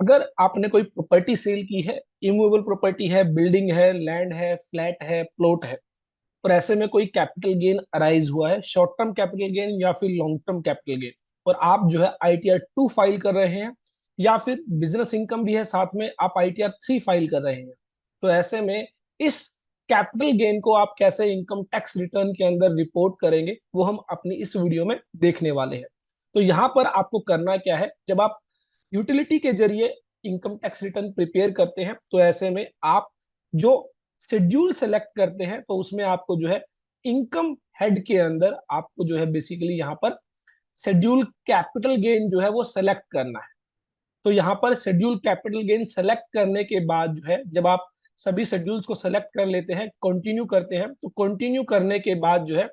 अगर आपने कोई प्रॉपर्टी सेल की है, इमूवेबल प्रॉपर्टी है, बिल्डिंग है, लैंड है, फ्लैट है, प्लॉट है, और ऐसे में कोई कैपिटल गेन अराइज हुआ है, शॉर्ट टर्म कैपिटल गेन या फिर लॉन्ग टर्म कैपिटल गेन, और आप जो है ITR 2 फाइल कर रहे हैं, या फिर बिजनेस इनकम भी है साथ में, आप ITR 3 फाइल कर रहे हैं, तो ऐसे में इस कैपिटल गेन को आप कैसे इनकम टैक्स रिटर्न के अंदर रिपोर्ट करेंगे, वो हम अपनी इस वीडियो में देखने वाले हैं। तो यहाँ पर आपको करना क्या है, जब आप यूटिलिटी के जरिए इनकम टैक्स रिटर्न प्रिपेयर करते हैं, तो ऐसे में आप जो शेड्यूल सेलेक्ट करते हैं, तो उसमें आपको जो है इनकम हेड के अंदर आपको जो है बेसिकली यहाँ पर शेड्यूल कैपिटल गेन जो है वो सेलेक्ट करना है। तो यहाँ पर शेड्यूल कैपिटल गेन सेलेक्ट करने के बाद जो है, जब आप सभी शेड्यूल्स को सेलेक्ट कर लेते हैं, कंटिन्यू करते हैं, तो कंटिन्यू करने के बाद जो है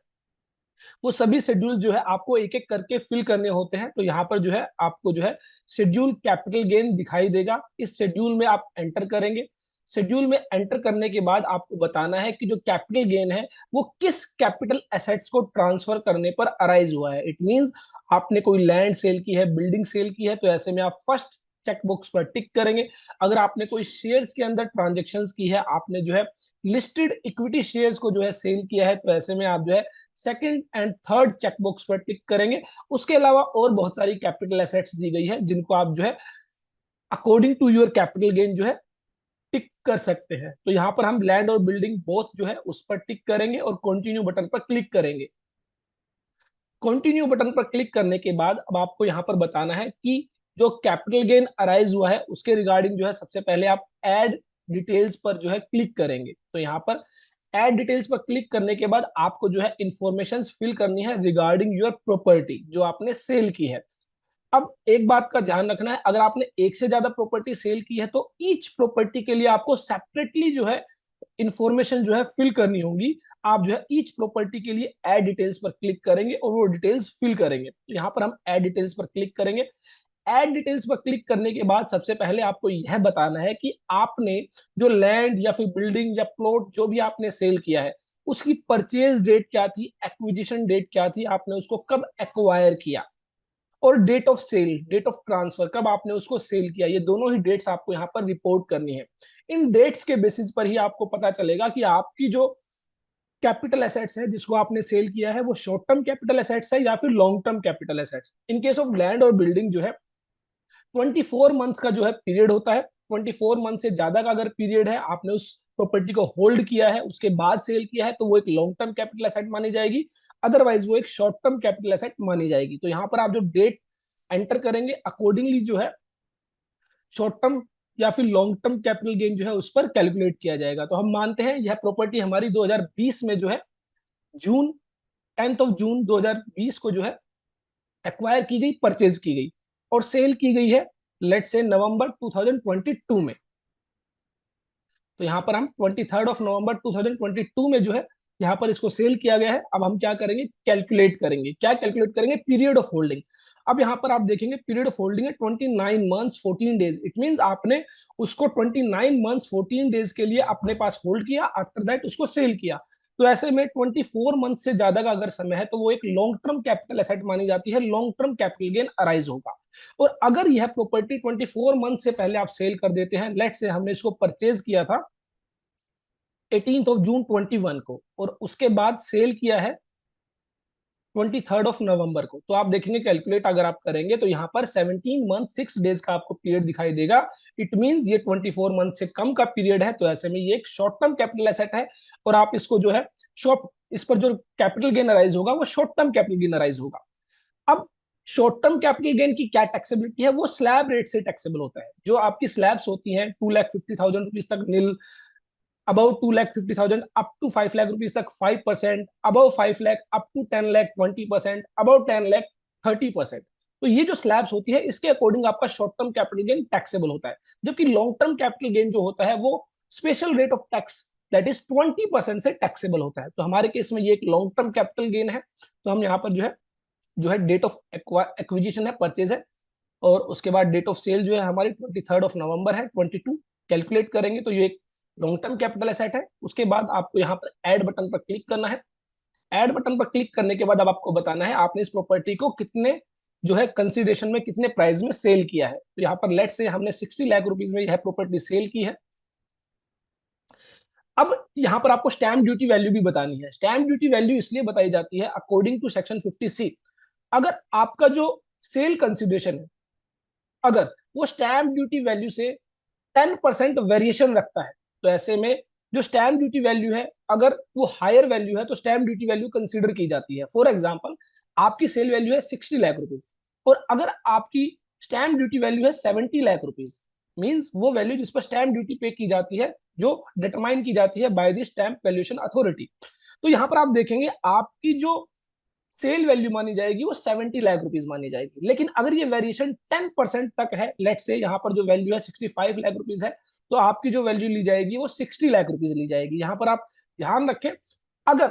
वो सभी शेड्यूल जो है आपको एक एक करके फिल करने होते हैं। तो यहाँ पर जो है आपको जो है शेड्यूल कैपिटल गेन दिखाई देगा, इस शेड्यूल में आप एंटर करेंगे। शेड्यूल में एंटर करने के बाद आपको बताना है कि जो कैपिटल गेन है वो किस कैपिटल एसेट्स को ट्रांसफर करने पर अराइज हुआ है। इट मींस आपने कोई लैंड सेल की है, बिल्डिंग सेल की है, तो ऐसे में आप फर्स्ट चेकबॉक्स पर टिक करेंगे। अगर आपने कोई शेयर्स के अंदर ट्रांजेक्शन्स की है, आपने जो है लिस्टेड इक्विटी शेयर्स को जो है सेल किया है, तो ऐसे में आप जो है सेकंड एंड थर्ड चेकबॉक्स पर टिक करेंगे। उसके अलावा और बहुत सारी कैपिटल एसेट्स दी गई है, जिनको आप जो है according to your capital gain जो है टिक कर सकते हैं। तो यहाँ पर हम लैंड और बिल्डिंग बोथ जो है उस पर टिक करेंगे और कंटिन्यू बटन पर क्लिक करेंगे। कंटिन्यू बटन पर क्लिक करने के बाद अब आपको यहाँ पर बताना है कि जो कैपिटल गेन अराइज हुआ है उसके रिगार्डिंग जो है सबसे पहले आप ऐड डिटेल्स पर जो है क्लिक करेंगे। तो यहाँ पर ऐड डिटेल्स पर क्लिक करने के बाद आपको जो है इंफॉर्मेशन फिल करनी है रिगार्डिंग योर प्रॉपर्टी जो आपने सेल की है। अब एक बात का ध्यान रखना है, अगर आपने एक से ज्यादा प्रॉपर्टी सेल की है तो ईच प्रॉपर्टी के लिए आपको सेपरेटली जो है इंफॉर्मेशन जो है फिल करनी होगी। आप जो है ईच प्रॉपर्टी के लिए ऐड डिटेल्स पर क्लिक करेंगे और वो डिटेल्स फिल करेंगे। तो यहाँ पर हम ऐड डिटेल्स पर क्लिक करेंगे। ऐड डिटेल्स पर क्लिक करने के बाद सबसे पहले आपको यह बताना है कि आपने जो लैंड या फिर बिल्डिंग या प्लॉट जो भी आपने सेल किया है उसकी परचेज डेट क्या थी, एक्विजिशन डेट क्या थी, आपने उसको कब एक्वायर किया, और date of sale, date of transfer, कब आपने उसको सेल किया। ये दोनों ही डेट्स आपको यहाँ पर रिपोर्ट करनी है। इन डेट्स के बेसिस पर ही आपको पता चलेगा कि आपकी जो कैपिटल एसेट्स है जिसको आपने सेल किया है वो शॉर्ट टर्म कैपिटल एसेट्स है या फिर long term capital assets. In case of land और बिल्डिंग जो है 24 मंथ्स का जो है पीरियड होता है। 24 मंथ से ज्यादा का अगर पीरियड है, आपने उस प्रॉपर्टी को होल्ड किया है उसके बाद सेल किया है, तो वो एक लॉन्ग टर्म कैपिटल एसेट मानी जाएगी, अदरवाइज वो एक शॉर्ट टर्म कैपिटल एसेट मानी जाएगी। तो यहाँ पर आप जो डेट एंटर करेंगे अकॉर्डिंगली जो है शॉर्ट टर्म या फिर लॉन्ग टर्म कैपिटल गेन जो है उस पर कैलकुलेट किया जाएगा। तो हम मानते हैं यह प्रॉपर्टी हमारी 2020 में जो है जून 10 जून 2020 को जो है एक्वायर की गई, परचेज की गई, और सेल की गई है लेट से नवंबर 2022 में। तो यहाँ पर हम 23 नवंबर 2022 में जो है यहाँ पर इसको सेल किया गया है। अब हम क्या करेंगे, कैलकुलेट करेंगे। क्या कैलकुलेट करेंगे, पीरियड ऑफ होल्डिंग। अब यहाँ पर आप देखेंगे पीरियड ऑफ होल्डिंग है 29 मंथ्स 14 डेज। इट मींस आपने उसको 29 मंथ्स 14 डेज के लिए अपने पास होल्ड किया, आफ्टर दैट उसको सेल किया। तो ऐसे में 24 मंथ से ज्यादा का अगर समय है तो वो एक लॉन्ग टर्म कैपिटल एसेट मानी जाती है, long term capital gain arise होगा। और अगर यह प्रॉपर्टी 24 मंथ से पहले आप सेल कर देते हैं, लेट से हमने इसको परचेज किया था 18 जून 21 को और उसके बाद सेल किया है 23 नवंबर को, तो आप देखेंगे कैलकुलेट अगर आप करेंगे तो यहाँ पर 17 मंथ 6 डेज का आपको पीरियड दिखाई देगा। इट मींस ये 24 मंथ से कम का पीरियड है, तो ऐसे में ये एक शॉर्ट टर्म कैपिटल एसेट है। और आप इसको जो है शॉर्ट, इस पर जो कैपिटल गेन अराइज होगा वो short term capital gain arise होगा। अब शॉर्ट टर्म कैपिटल गेन की क्या टैक्सेबिलिटी है, वो स्लैब रेट से टैक्सेबल होता है। जो आपकी स्लैब्स होती हैं 2,50,000 रुपीज तक निल, above 2,50,000 up to 5 lakh rupees तक 5%, above 5 lakh up to 10 lakh 20%, above 10 lakh 30%। तो ये जो स्लैब्स होती है इसके अकॉर्डिंग आपका short term capital gain taxable होता है। जबकि लॉन्ग टर्म कैपिटल गेन जो होता है वो special rate of tax that is 20% से टैक्सेबल होता है। तो हमारे केस में ये एक लॉन्ग टर्म कैपिटल गेन है। तो हम यहाँ पर जो है डेट ऑफ एक्विजिशन है, परचेज है, और उसके बाद डेट ऑफ सेल जो है हमारी 23 नवंबर है 22, कैलकुलेट करेंगे तो ये एक लॉन्ग टर्म कैपिटल एसेट है। उसके बाद आपको यहाँ पर ऐड बटन पर क्लिक करना है। ऐड बटन पर क्लिक करने के बाद अब आपको बताना है आपने इस प्रॉपर्टी को कितने जो है कंसिडरेशन में कितने प्राइस में सेल किया है। तो यहाँ पर लेट से हमने 60 लाख रुपीज में यह प्रॉपर्टी सेल की है। अब यहाँ पर आपको स्टैम्प ड्यूटी वैल्यू भी बतानी है। स्टैम्प ड्यूटी वैल्यू इसलिए बताई जाती है अकॉर्डिंग टू सेक्शन 50C। अगर आपका जो सेल कंसिडरेशन है, अगर वो स्टैम्प ड्यूटी वैल्यू से 10% वेरिएशन रखता है, तो ऐसे में जो स्टैम्प ड्यूटी वैल्यू है, अगर वो हायर वैल्यू है तो स्टैम्प ड्यूटी वैल्यू कंसीडर की जाती है। फॉर एग्जांपल, आपकी सेल वैल्यू है 60 लाख रुपीज और अगर आपकी स्टैम्प ड्यूटी वैल्यू है 70 लाख रुपीज, मींस वो वैल्यू जिस पर स्टैम्प ड्यूटी पे की जाती है, जो डिटरमाइन की जाती है by the stamp valuation authority. तो यहां पर आप देखेंगे आपकी जो सेल वैल्यू मानी जाएगी वो 70 लाख रुपीज मानी जाएगी। लेकिन अगर ये वेरिएशन 10% तक है, लेट से यहाँ पर जो वैल्यू है 65 लाख रुपीज है, तो आपकी जो वैल्यू ली जाएगी वो 60 लाख रुपीज ली जाएगी। यहाँ पर आप ध्यान रखें, अगर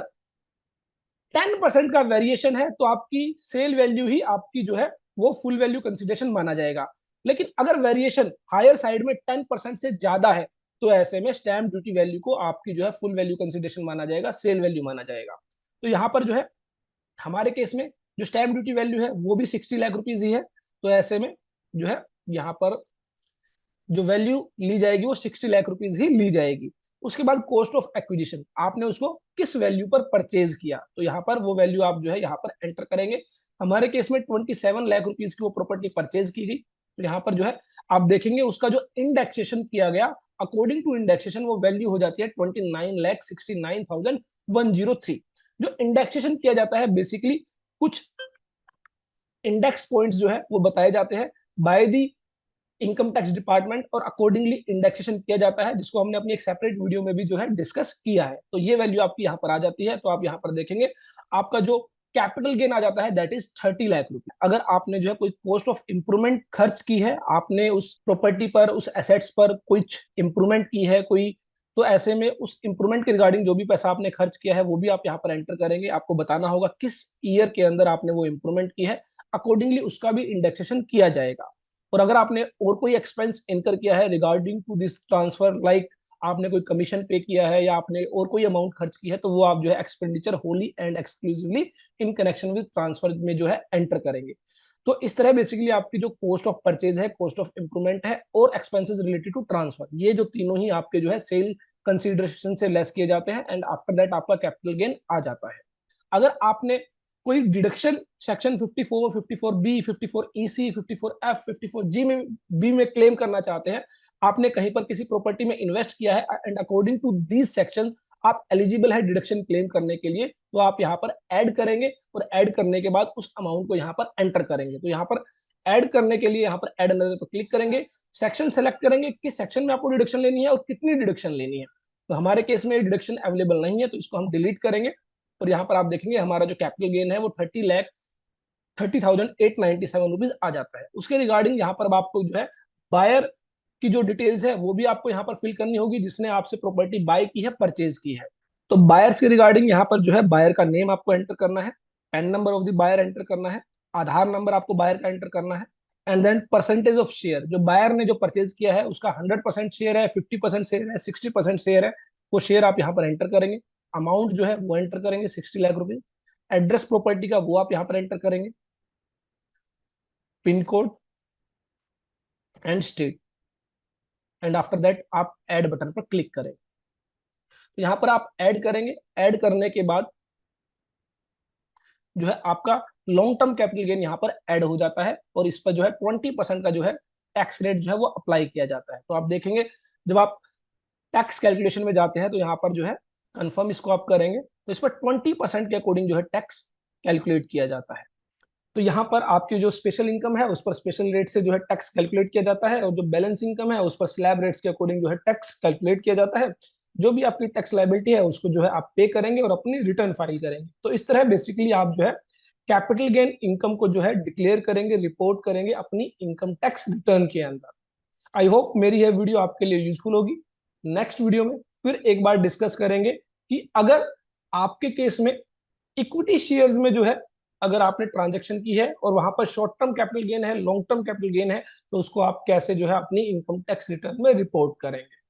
10% का वेरिएशन है तो आपकी सेल वैल्यू ही आपकी जो है वो फुल वैल्यू कंसिडरेशन माना जाएगा। लेकिन अगर वेरिएशन हायर साइड में 10% से ज्यादा है, तो ऐसे में स्टैम्प ड्यूटी वैल्यू को आपकी जो है फुल वैल्यू कंसिडरेशन माना जाएगा, सेल वैल्यू माना जाएगा। तो यहाँ पर जो है हमारे केस में जो स्टैम्प ड्यूटी वैल्यू है वो भी 60 लाख रुपीज ही है। तो ऐसे में जो है यहाँ पर जो वैल्यू ली जाएगी वो 60 लाख रुपीज ही ली जाएगी। उसके बाद कॉस्ट ऑफ एक्विजिशन, आपने उसको किस वैल्यू पर परचेज किया, तो यहाँ पर वो वैल्यू आप जो है यहाँ पर एंटर करेंगे। हमारे केस में 27 लाख रुपीज की वो प्रॉपर्टी परचेज की गई। तो यहाँ पर जो है आप देखेंगे उसका जो इंडेक्सेशन किया गया, अकॉर्डिंग टू इंडेक्सेशन वो वैल्यू हो जाती है 29,69,103। जो इंडेक्सेशन किया जाता है, बेसिकली कुछ इंडेक्स पॉइंट्स जो है वो बताए जाते हैं by the income tax department और अकॉर्डिंगली इंडेक्सेशन किया जाता है, जिसको हमने अपनी एक सेपरेट वीडियो में भी जो है डिस्कस किया है। तो ये वैल्यू आपकी यहाँ पर आ जाती है। तो आप यहाँ पर देखेंगे आपका जो कैपिटल गेन आ जाता है दैट इज 30 लाख रुपए। अगर आपने जो है कोई कॉस्ट ऑफ इंप्रूवमेंट खर्च की है, आपने उस प्रॉपर्टी पर, उस एसेट्स पर कुछ इंप्रूवमेंट की है कोई, तो ऐसे में उस इंप्रूवमेंट के रिगार्डिंग जो भी पैसा आपने खर्च किया है वो भी आप यहाँ पर एंटर करेंगे। आपको बताना होगा किस ईयर के अंदर आपने वो इंप्रूवमेंट की है, अकॉर्डिंगली उसका भी इंडेक्सेशन किया जाएगा। और अगर आपने और कोई एक्सपेंस इनकर किया है regarding to this transfer, like आपने कोई कमीशन पे किया है या आपने और कोई अमाउंट खर्च की है, तो वो आप जो है expenditure Holi and exclusively in connection with transfer में जो है एंटर करेंगे। तो इस तरह बेसिकली आपकी जो कॉस्ट ऑफ परचेज है, कॉस्ट ऑफ इंप्रूवमेंट है और एक्सपेंसेस रिलेटेड टू ट्रांसफर, ये जो तीनों ही आपके जो है सेल कंसिडरेशन से लेस किए जाते हैं एंड आफ्टर दैट आपका कैपिटल गेन आ जाता है। अगर आपने कोई deduction section 54, 54B, 54EC, 54F, 54G में बी में क्लेम करना चाहते हैं, आपने कहीं पर किसी प्रॉपर्टी में इन्वेस्ट किया है and according to these sections आप एलिजिबल है डिडक्शन क्लेम करने के लिए, तो आप यहाँ पर ऐड करेंगे और ऐड करने के बाद उस अमाउंट को यहाँ पर एंटर करेंगे। तो यहाँ पर ऐड करने के लिए यहाँ पर ऐड अनदर पर क्लिक करेंगे, सेक्शन सेलेक्ट करेंगे किस सेक्शन में आपको डिडक्शन लेनी है और कितनी डिडक्शन लेनी है। तो हमारे केस में डिडक्शन अवेलेबल नहीं है, तो इसको हम डिलीट करेंगे। और यहाँ पर आप देखेंगे हमारा जो कैपिटल गेन है वो 30,30,897 रुपीज आ जाता है। उसके रिगार्डिंग यहाँ पर आपको जो है बायर की जो डिटेल्स है वो भी आपको यहाँ पर फिल करनी होगी, जिसने आपसे प्रॉपर्टी बाय की है, परचेज की है। तो बायर्स के रिगार्डिंग यहाँ पर जो है बायर का नेम आपको एंटर करना है, PAN number of the buyer enter करना है, आधार नंबर आपको बायर का एंटर करना है, and then percentage of share, जो बायर ने जो परचेज किया है उसका 100% शेयर है, 50% शेयर है, 60% शेयर है, वो शेयर आप यहाँ पर एंटर करेंगे। अमाउंट जो है वो एंटर करेंगे 60 लाख रुपए। एड्रेस प्रॉपर्टी का वो आप यहाँ पर एंटर करेंगे, pin code and state, and after that आप ऐड बटन पर क्लिक करें। तो यहाँ पर आप ऐड करेंगे। ऐड करने के बाद जो है आपका लॉन्ग टर्म कैपिटल गेन यहाँ पर ऐड हो जाता है और इस पर जो है 20% का जो है टैक्स रेट जो है वो अप्लाई किया जाता है। तो आप देखेंगे जब आप टैक्स कैलकुलेशन में जाते हैं तो यहाँ पर जो है कंफर्म इसको आप करेंगे, तो इस पर 20% के अकॉर्डिंग जो है टैक्स कैलकुलेट किया जाता है। तो यहाँ पर आपकी जो स्पेशल इनकम है उस पर स्पेशल रेट से जो है टैक्स कैलकुलेट किया जाता है, और जो बैलेंस इनकम है उस पर स्लैब रेट्स के अकॉर्डिंग जो है टैक्स कैलकुलेट किया जाता है। जो भी आपकी टैक्स लायबिलिटी है उसको जो है आप पे करेंगे और अपनी रिटर्न फाइल करेंगे। तो इस तरह बेसिकली आप जो है कैपिटल गेन इनकम को जो है डिक्लेयर करेंगे, रिपोर्ट करेंगे अपनी इनकम टैक्स रिटर्न के अंदर। आई होप मेरी यह वीडियो आपके लिए यूजफुल होगी। नेक्स्ट वीडियो में फिर एक बार डिस्कस करेंगे कि अगर आपके केस में इक्विटी शेयर्स में जो है अगर आपने ट्रांजैक्शन की है और वहां पर शॉर्ट टर्म कैपिटल गेन है, लॉन्ग टर्म कैपिटल गेन है, तो उसको आप कैसे जो है अपनी इनकम टैक्स रिटर्न में रिपोर्ट करेंगे।